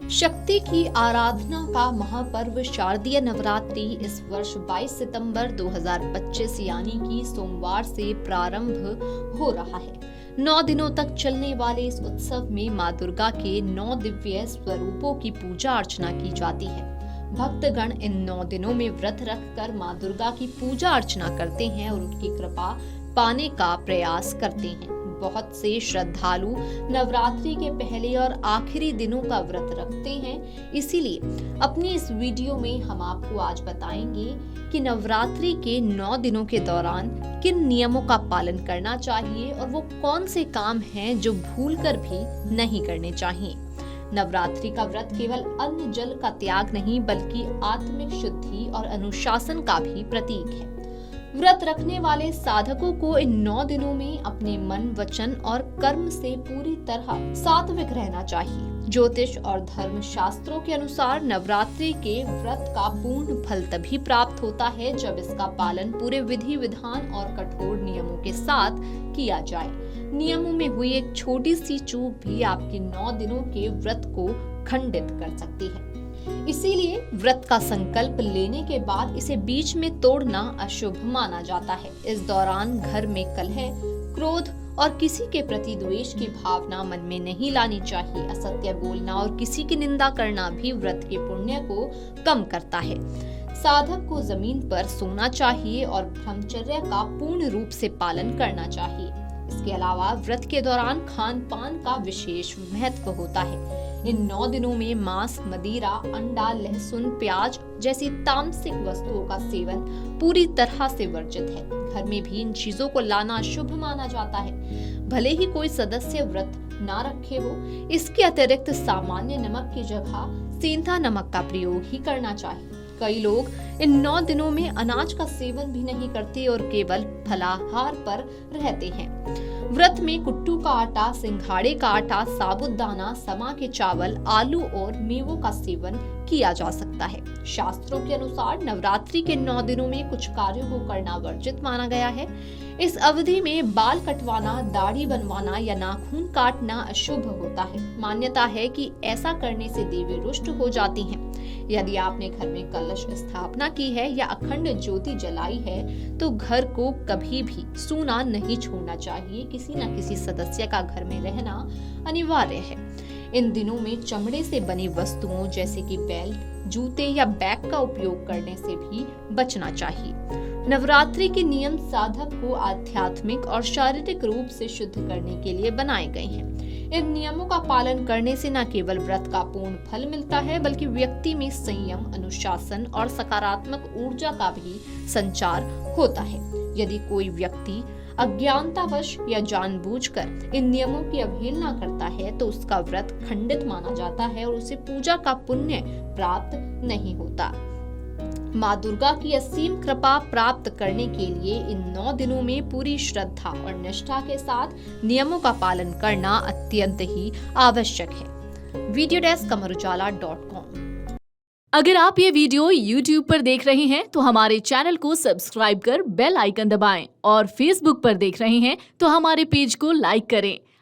शक्ति की आराधना का महापर्व शारदीय नवरात्रि इस वर्ष 22 सितंबर 2025 यानी कि सोमवार से प्रारंभ हो रहा है। 9 दिनों तक चलने वाले इस उत्सव में मां दुर्गा के 9 दिव्य स्वरूपों की पूजा अर्चना की जाती है। भक्तगण इन 9 दिनों में व्रत रखकर मां दुर्गा की पूजा अर्चना करते हैं और उनकी कृपा पाने का प्रयास करते हैं। बहुत से श्रद्धालु नवरात्रि के पहले और आखिरी दिनों का व्रत रखते हैं। इसीलिए अपनी इस वीडियो में हम आपको आज बताएंगे कि नवरात्रि के 9 दिनों के दौरान किन नियमों का पालन करना चाहिए और वो कौन से काम हैं जो भूलकर भी नहीं करने चाहिए। नवरात्रि का व्रत केवल अन्न जल का त्याग नहीं बल्कि आत्मिक शुद्धि और अनुशासन का भी प्रतीक है। व्रत रखने वाले साधकों को इन 9 दिनों में अपने मन, वचन और कर्म से पूरी तरह सात्विक रहना चाहिए। ज्योतिष और धर्म शास्त्रों के अनुसार नवरात्रि के व्रत का पूर्ण फल तभी प्राप्त होता है जब इसका पालन पूरे विधि विधान और कठोर नियमों के साथ किया जाए। नियमों में हुई एक छोटी सी चूक भी आपके 9 दिनों के व्रत को खंडित कर सकती है। इसीलिए व्रत का संकल्प लेने के बाद इसे बीच में तोड़ना अशुभ माना जाता है। इस दौरान घर में कलह, क्रोध और किसी के प्रति द्वेष की भावना मन में नहीं लानी चाहिए। असत्य बोलना और किसी की निंदा करना भी व्रत के पुण्य को कम करता है। साधक को जमीन पर सोना चाहिए और ब्रह्मचर्य का पूर्ण रूप से पालन करना चाहिए। इसके अलावा व्रत के दौरान खान पान का विशेष महत्व होता है। इन 9 दिनों में मांस, मदिरा, अंडा, लहसुन, प्याज जैसी तामसिक वस्तुओं का सेवन पूरी तरह से वर्जित है। घर में भी इन चीजों को लाना शुभ माना जाता है। भले ही कोई सदस्य व्रत ना रखे हो, इसके अतिरिक्त सामान्य नमक की जगह सेंधा नमक का प्रयोग ही करना चाहिए। कई लोग इन 9 दिनों में अनाज का सेवन भी नहीं करते और केवल फलाहार पर रहते हैं। व्रत में कुट्टू का आटा, सिंघाड़े का आटा, साबूदाना, समा के चावल, आलू और मेवों का सेवन किया जा सकता है। शास्त्रों के अनुसार नवरात्रि के 9 दिनों में कुछ कार्यों को करना वर्जित माना गया है। इस अवधि में बाल कटवाना, दाढ़ी बनवाना या नाखून काटना अशुभ होता है। मान्यता है कि ऐसा करने से देवी रुष्ट हो जाती हैं। यदि आपने घर में कलश स्थापना की है या अखंड ज्योति जलाई है तो घर को कभी भी सूना नहीं छोड़ना चाहिए। किसी न किसी सदस्य का घर में रहना अनिवार्य है। इन दिनों में चमड़े से बनी वस्तुओं जैसे कि बेल्ट, जूते या बैग का उपयोग करने से भी बचना चाहिए। नवरात्रि के नियम साधक को आध्यात्मिक और शारीरिक रूप से शुद्ध करने के लिए बनाए गए हैं। इन नियमों का पालन करने से न केवल व्रत का पूर्ण फल मिलता है बल्कि व्यक्ति में संयम, अनुशासन और सकारात्मक ऊर्जा का भी संचार होता है। यदि कोई व्यक्ति अज्ञानतावश या जानबूझकर इन नियमों की अवहेलना करता है तो उसका व्रत खंडित माना जाता है और उसे पूजा का पुण्य प्राप्त नहीं होता। मां दुर्गा की असीम कृपा प्राप्त करने के लिए इन 9 दिनों में पूरी श्रद्धा और निष्ठा के साथ नियमों का पालन करना अत्यंत ही आवश्यक है। Video desk amarujala.com। अगर आप ये वीडियो YouTube पर देख रहे हैं तो हमारे चैनल को सब्सक्राइब कर बेल आइकन दबाएं और Facebook पर देख रहे हैं तो हमारे पेज को लाइक करें।